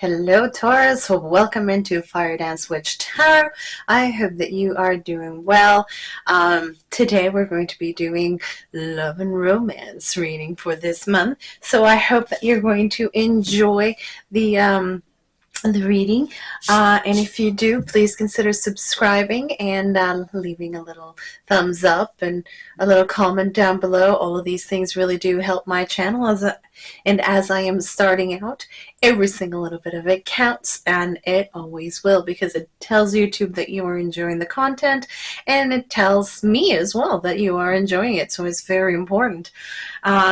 Hello Taurus, welcome into Firedance Witch Tarot. I hope that you are doing well. Today we're going to be doing love and romance reading for this month. So I hope that you're going to enjoy the reading, and if you do, please consider subscribing and leaving a little thumbs up and a little comment down below. All of these things really do help my channel, as I am starting out, every single little bit of it counts, and it always will, because it tells YouTube that you are enjoying the content, and it tells me as well that you are enjoying it, so it's very important.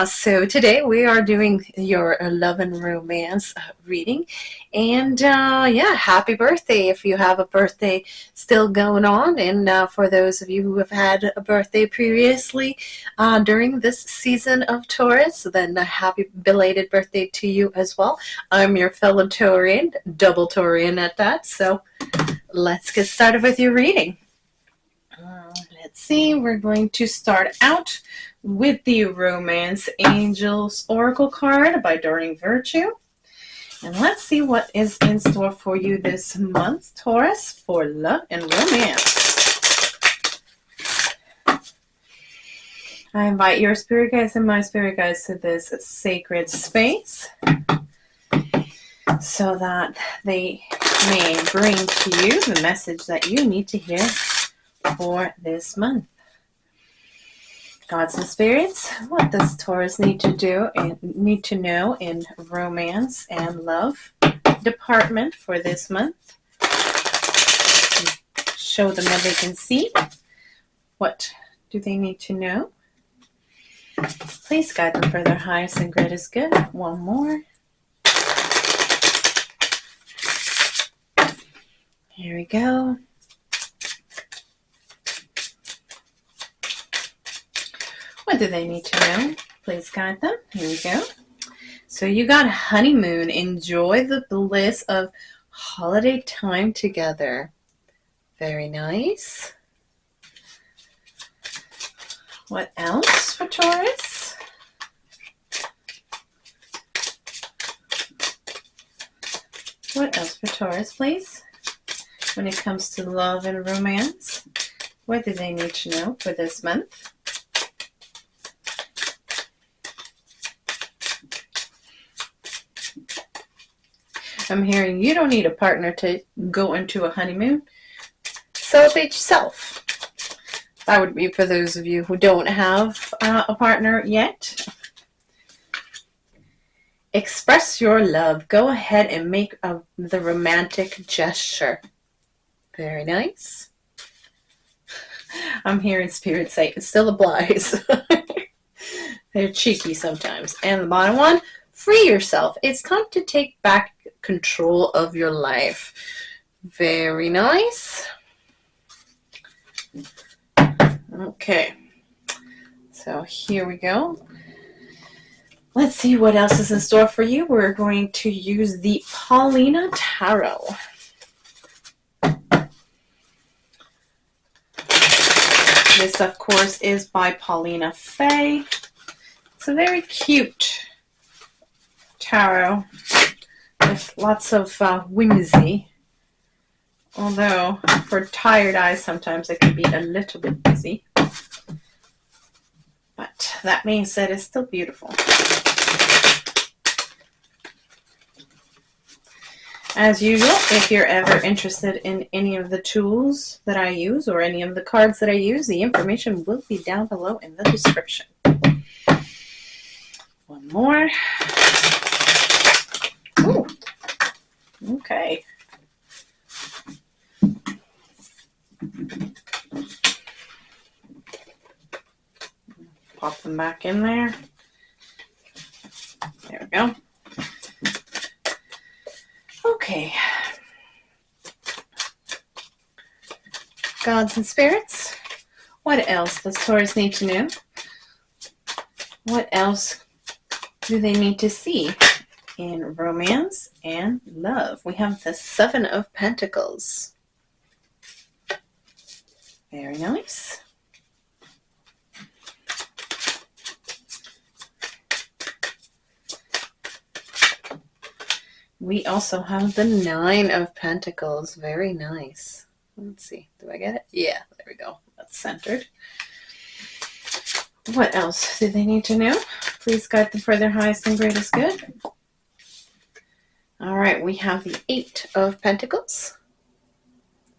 So today we are doing your love and romance reading, and yeah, happy birthday if you have a birthday still going on, and for those of you who have had a birthday previously during this season of Taurus, then a happy belated birthday to you as well. I'm your fellow Taurian, double Taurian at that, so let's get started with your reading. Let's see, we're going to start out with the Romance Angels Oracle card by Doreen Virtue. And let's see what is in store for you this month, Taurus, for love and romance. I invite your spirit guides and my spirit guides to this sacred space so that they may bring to you the message that you need to hear for this month. Gods and spirits, what does Taurus need to do and need to know in romance and love department for this month? Show them what they can see. What do they need to know? Please guide them for their highest and greatest good. One more. Here we go. What do they need to know? Please guide them. Here we go. So you got honeymoon. Enjoy the bliss of holiday time together. Very nice. What else for Taurus? What else for Taurus, please? When it comes to love and romance, what do they need to know for this month? I'm hearing you don't need a partner to go into a honeymoon. Celebrate yourself. That would be for those of you who don't have a partner yet. Express your love. Go ahead and make the romantic gesture. Very nice. I'm hearing spirit say it still applies. They're cheeky sometimes. And the bottom one, free yourself. It's time to take back control of your life. Very nice. Okay, so here we go. Let's see what else is in store for you. We're going to use the Paulina Tarot. This, of course, is by Paulina Faye. It's a very cute tarot with lots of whimsy. Although, for tired eyes, sometimes it can be a little bit busy. But that being said, it's still beautiful. As usual, if you're ever interested in any of the tools that I use or any of the cards that I use, the information will be down below in the description. One more. Ooh. Okay. Pop them back in there. There we go. Okay. Gods and spirits, what else does Taurus need to know? What else do they need to see in romance and love? We have the Seven of Pentacles. Very nice. We also have the Nine of Pentacles. Very nice. Let's see. Do I get it? Yeah, there we go. That's centered. What else do they need to know? Please guide them for their highest and greatest good. All right, we have the Eight of Pentacles.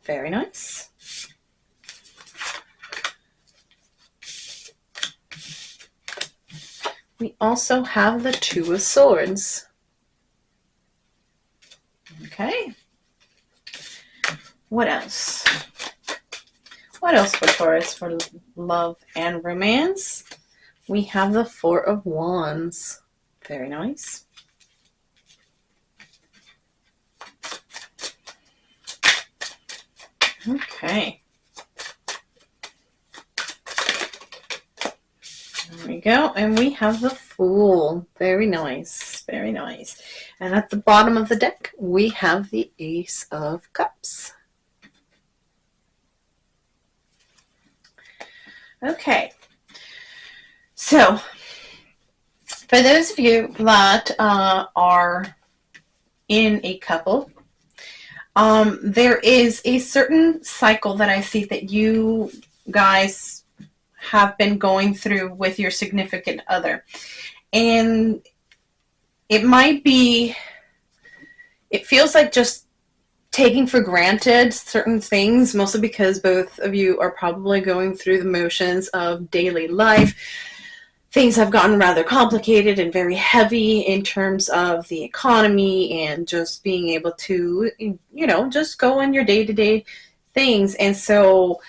Very nice. We also have the Two of Swords. Okay. What else? What else for Taurus for love and romance? We have the Four of Wands. Very nice. Okay. There we go. And we have the Fool. Very nice. Very nice. And at the bottom of the deck, we have the Ace of Cups. Okay. So, for those of you that are in a couple, there is a certain cycle that I see that you guys have been going through with your significant other. And it might be, it feels like just taking for granted certain things, mostly because both of you are probably going through the motions of daily life. Things have gotten rather complicated and very heavy in terms of the economy and just being able to, you know, just go on your day-to-day things. And so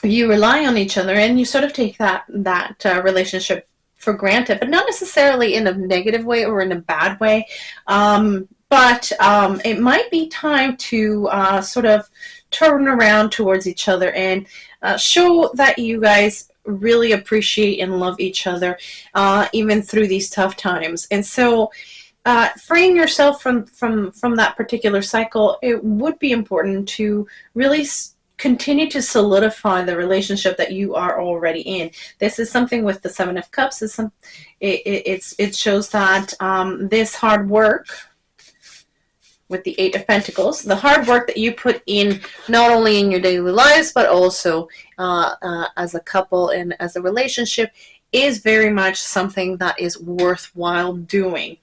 you rely on each other and you sort of take that relationship for granted, but not necessarily in a negative way or in a bad way. But it might be time to sort of turn around towards each other and show that you guys really appreciate and love each other even through these tough times. And so freeing yourself from that particular cycle, it would be important to really continue to solidify the relationship that you are already in. This is something with the Seven of Cups. It shows that this hard work with the Eight of Pentacles, the hard work that you put in not only in your daily lives but also as a couple and as a relationship is very much something that is worthwhile doing.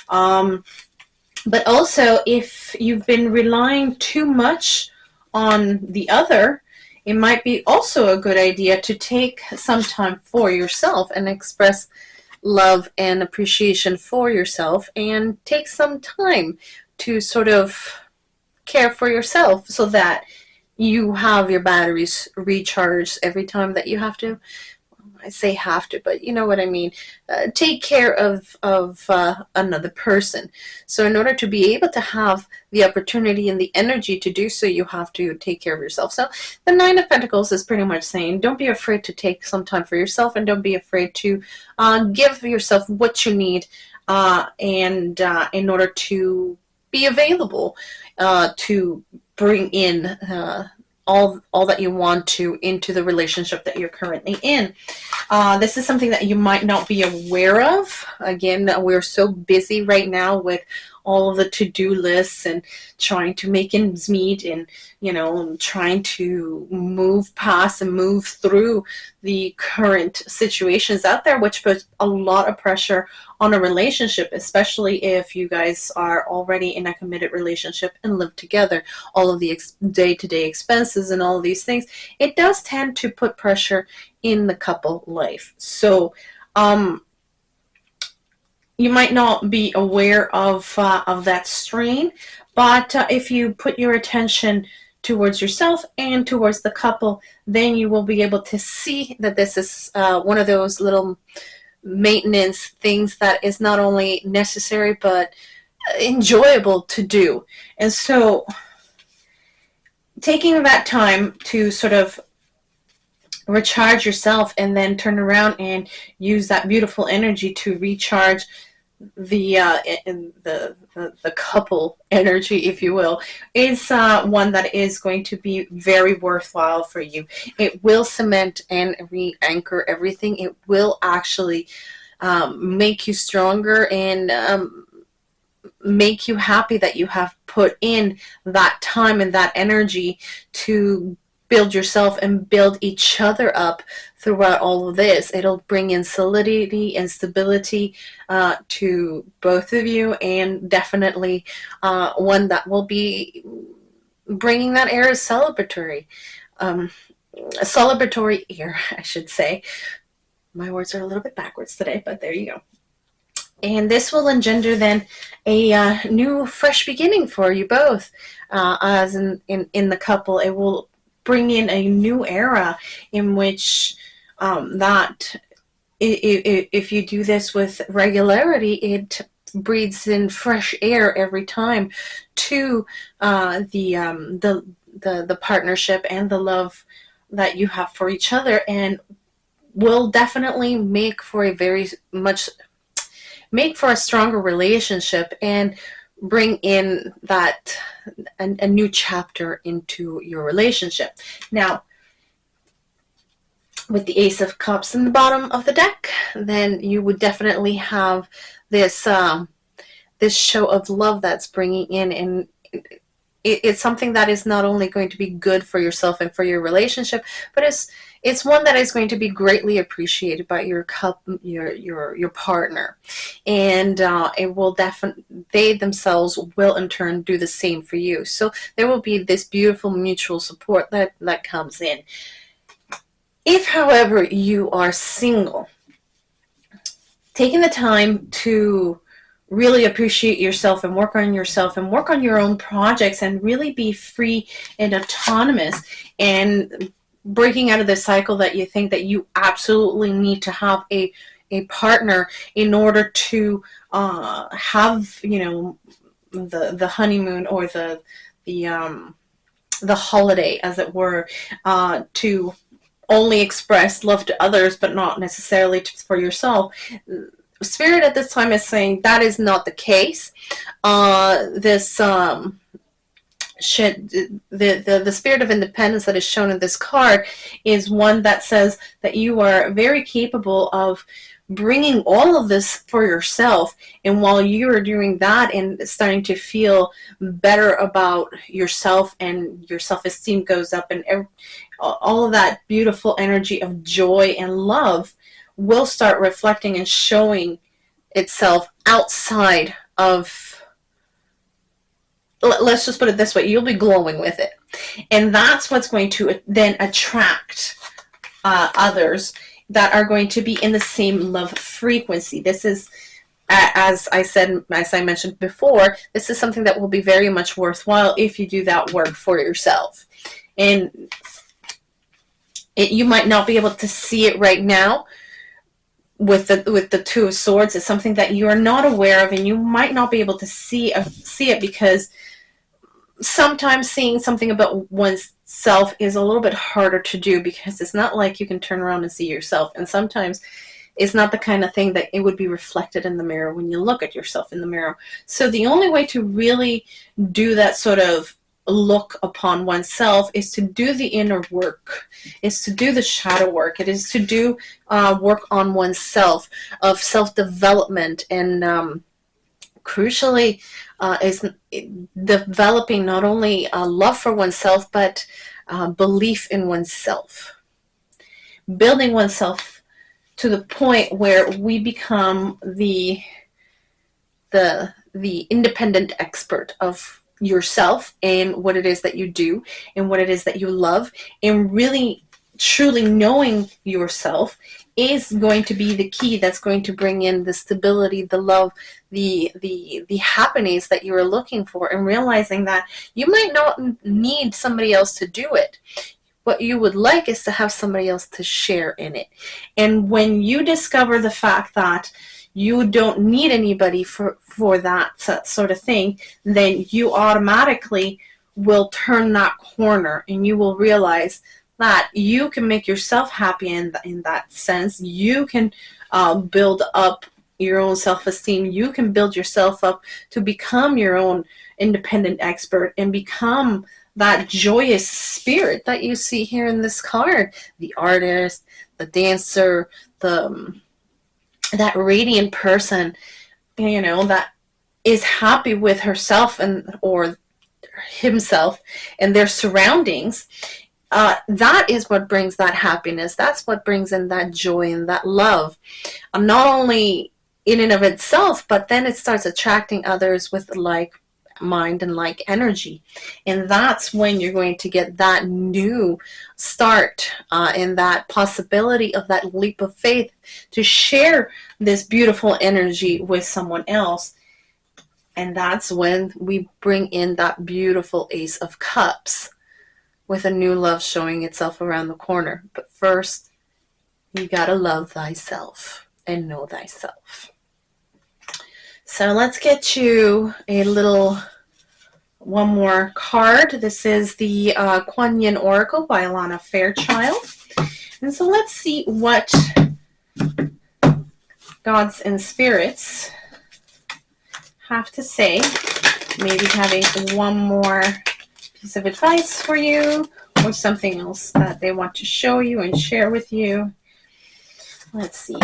But also, if you've been relying too much on the other, it might be also a good idea to take some time for yourself and express love and appreciation for yourself and take some time to sort of care for yourself so that you have your batteries recharged every time that you have to, I say have to, but you know what I mean, take care of another person. So in order to be able to have the opportunity and the energy to do so, you have to take care of yourself. So the Nine of Pentacles is pretty much saying, don't be afraid to take some time for yourself and don't be afraid to give yourself what you need and in order to be available to bring in all that you want to into the relationship that you're currently in. This is something that you might not be aware of. Again, we're so busy right now with all of the to-do lists and trying to make ends meet, and trying to move past and move through the current situations out there, which puts a lot of pressure on a relationship, especially if you guys are already in a committed relationship and live together. All of the day-to-day expenses and all of these things, it does tend to put pressure in the couple life. So you might not be aware of that strain, but if you put your attention towards yourself and towards the couple, then you will be able to see that this is one of those little maintenance things that is not only necessary but enjoyable to do. And so taking that time to sort of recharge yourself and then turn around and use that beautiful energy to recharge the couple energy, if you will, is one that is going to be very worthwhile for you. It will cement and re-anchor everything. It will actually make you stronger and make you happy that you have put in that time and that energy to build yourself and build each other up throughout all of this. It'll bring in solidity and stability to both of you, and definitely one that will be bringing that air of celebratory, a celebratory air, I should say. My words are a little bit backwards today, but there you go. And this will engender then a new, fresh beginning for you both. As in the couple, it will bring in a new era in which that if you do this with regularity, it breathes in fresh air every time to the partnership and the love that you have for each other, and will definitely make for a stronger relationship and bring in that a new chapter into your relationship. Now, with the Ace of Cups in the bottom of the deck, then you would definitely have this this show of love that's bringing in, and it's something that is not only going to be good for yourself and for your relationship, but it's one that is going to be greatly appreciated by your partner, and it will they themselves will in turn do the same for you. So there will be this beautiful mutual support that comes in. If, however, you are single, taking the time to really appreciate yourself and work on yourself and work on your own projects and really be free and autonomous, and breaking out of the cycle that you think that you absolutely need to have a partner in order to have the honeymoon or the holiday, as it were, to only express love to others but not necessarily for yourself. Spirit at this time is saying that is not the case. The spirit of independence that is shown in this card is one that says that you are very capable of bringing all of this for yourself, and while you are doing that and starting to feel better about yourself and your self-esteem goes up, and all of that beautiful energy of joy and love will start reflecting and showing itself outside of, let's just put it this way, you'll be glowing with it. And that's what's going to then attract others that are going to be in the same love frequency. This is, as I mentioned before, this is something that will be very much worthwhile if you do that work for yourself. And you might not be able to see it right now with the Two of Swords. It's something that you are not aware of, and you might not be able to see it because sometimes seeing something about oneself is a little bit harder to do, because it's not like you can turn around and see yourself, and sometimes it's not the kind of thing that it would be reflected in the mirror when you look at yourself in the mirror. So the only way to really do that sort of look upon oneself is to do the inner work, is to do the shadow work. It is to do work on oneself, of self-development, and crucially is developing not only love for oneself, but belief in oneself, building oneself to the point where we become the independent expert of yourself and what it is that you do and what it is that you love, and really truly knowing yourself is going to be the key that's going to bring in the stability, the love, the happiness that you are looking for, and realizing that you might not need somebody else to do it. What you would like is to have somebody else to share in it. And when you discover the fact that you don't need anybody for that sort of thing, then you automatically will turn that corner, and you will realize that you can make yourself happy in that sense. You can build up your own self-esteem. You can build yourself up to become your own independent expert and become that joyous spirit that you see here in this card. The artist, the dancer, that radiant person, you know, that is happy with herself and or himself and their surroundings. That is what brings that happiness. That's what brings in that joy and that love. Not only in and of itself, but then it starts attracting others with like mind and like energy. And that's when you're going to get that new start and that possibility of that leap of faith to share this beautiful energy with someone else. And that's when we bring in that beautiful Ace of Cups with a new love showing itself around the corner. But first, you gotta love thyself and know thyself. So let's get you one more card. This is the Kuan Oracle by Alana Fairchild. And so let's see what gods and spirits have to say. Maybe having one more piece of advice for you, or something else that they want to show you and share with you. Let's see.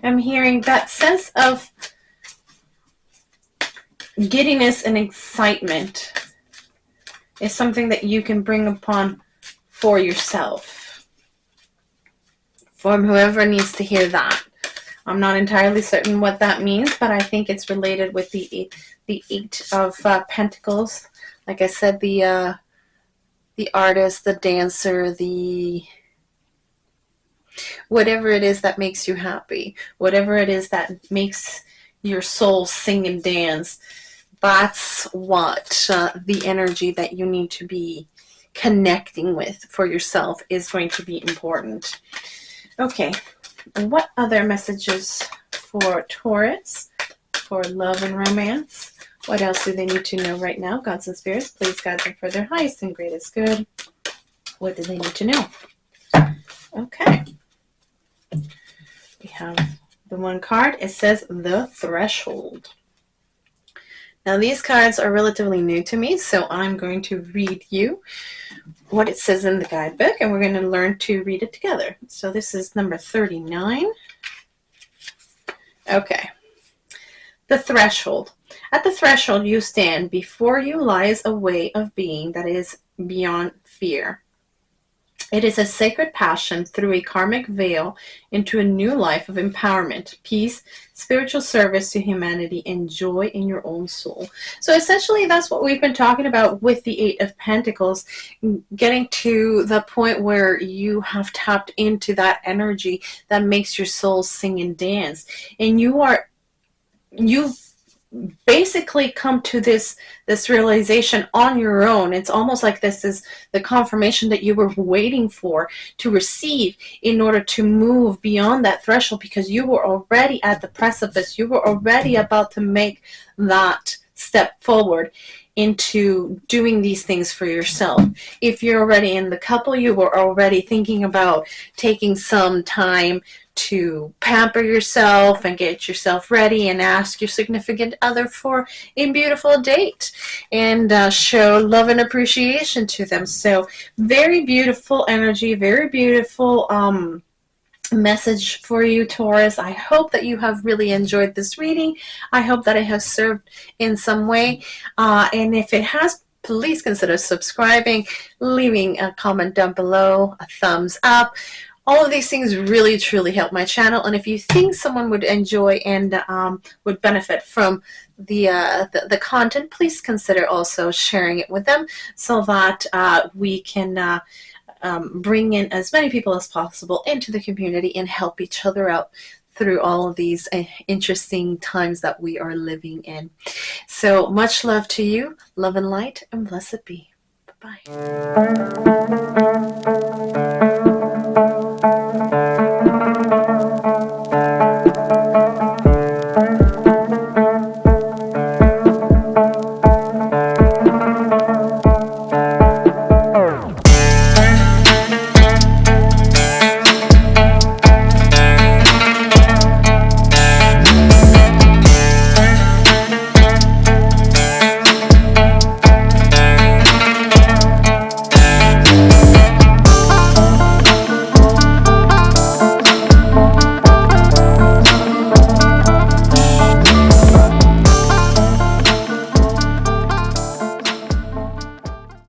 I'm hearing that sense of giddiness and excitement is something that you can bring upon for yourself. From whoever needs to hear that. I'm not entirely certain what that means, but I think it's related with the Eight of Pentacles. Like I said, the artist, the dancer, whatever it is that makes you happy, whatever it is that makes your soul sing and dance, that's what the energy that you need to be connecting with for yourself is going to be important. Okay, and what other messages for Taurus, for love and romance? What else do they need to know right now? Gods and spirits, please guide them for their highest and greatest good. What do they need to know? Okay. We have the one card. It says the Threshold. Now these cards are relatively new to me, so I'm going to read you what it says in the guidebook, and we're going to learn to read it together. So this is number 39. Okay. The Threshold. At the threshold you stand. Before you lies a way of being that is beyond fear. It is a sacred passion through a karmic veil into a new life of empowerment, peace, spiritual service to humanity, and joy in your own soul. So essentially that's what we've been talking about with the Eight of Pentacles, getting to the point where you have tapped into that energy that makes your soul sing and dance. And you've basically come to this realization on your own. It's almost like this is the confirmation that you were waiting for to receive in order to move beyond that threshold, because you were already at the precipice. You were already about to make that step forward. into doing these things for yourself. If you're already in the couple, you were already thinking about taking some time to pamper yourself and get yourself ready and ask your significant other for a beautiful date and show love and appreciation to them. So very beautiful energy, very beautiful message for you, Taurus. I hope that you have really enjoyed this reading. I hope that it has served in some way, and if it has, please consider subscribing, leaving a comment down below, a thumbs up. All of these things really truly help my channel, and if you think someone would enjoy and would benefit from the content, please consider also sharing it with them so that we can bring in as many people as possible into the community and help each other out through all of these interesting times that we are living in. So much love to you, love and light, and blessed be. Bye-bye.